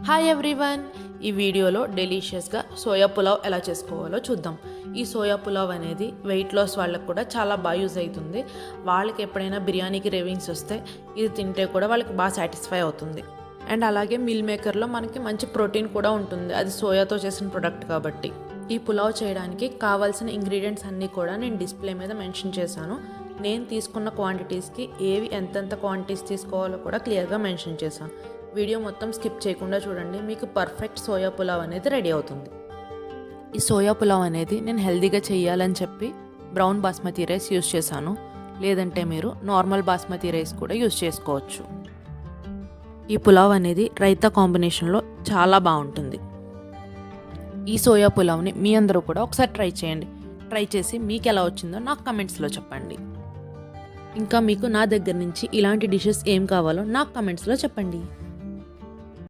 Hi everyone, ఈ వీడియోలో డెలీషియస్గా soya pulao ఎలా చేసుకోవాలో చూద్దాం. ఈ సోయా పులావ్ అనేది వెయిట్ లాస్ వాళ్ళకి కూడా చాలా బాగా యూజ్ అవుతుంది. వాళ్ళకి ఎప్పుడైనా బిర్యానీకి రేవింగ్స్ వస్తే ఇది తింటే కూడా వాళ్ళకి బాగా సాటిస్ఫై అవుతుంది. అండ్ అలాగే మిల్ మేకర్లో మనకి మంచి ప్రోటీన్ కూడా ఉంటుంది, అది సోయాతో చేసిన ప్రొడక్ట్ కాబట్టి. ఈ పులావ్ చేయడానికి కావాల్సిన ఇంగ్రీడియంట్స్ అన్నీ కూడా నేను డిస్ప్లే మీద మెన్షన్ చేశాను. నేను తీసుకున్న క్వాంటిటీస్కి ఏవి ఎంతెంత క్వాంటిటీస్ తీసుకోవాలో కూడా క్లియర్గా మెన్షన్ చేశాను. వీడియో మొత్తం స్కిప్ చేయకుండా చూడండి, మీకు పర్ఫెక్ట్ సోయా పులావ్ అనేది రెడీ అవుతుంది. ఈ సోయా పులావ్ అనేది నేను హెల్తీగా చేయాలని చెప్పి బ్రౌన్ బాస్మతి రైస్ యూస్ చేశాను. లేదంటే మీరు నార్మల్ బాస్మతి రైస్ కూడా యూస్ చేసుకోవచ్చు. ఈ పులావ్ అనేది రైతా కాంబినేషన్లో చాలా బాగుంటుంది. ఈ సోయా పులావ్ని మీ అందరూ కూడా ఒకసారి ట్రై చేయండి. ట్రై చేసి మీకు ఎలా వచ్చిందో నాకు కమెంట్స్లో చెప్పండి. ఇంకా మీకు నా దగ్గర నుంచి ఇలాంటి డిషెస్ ఏం కావాలో నాకు కమెంట్స్లో చెప్పండి.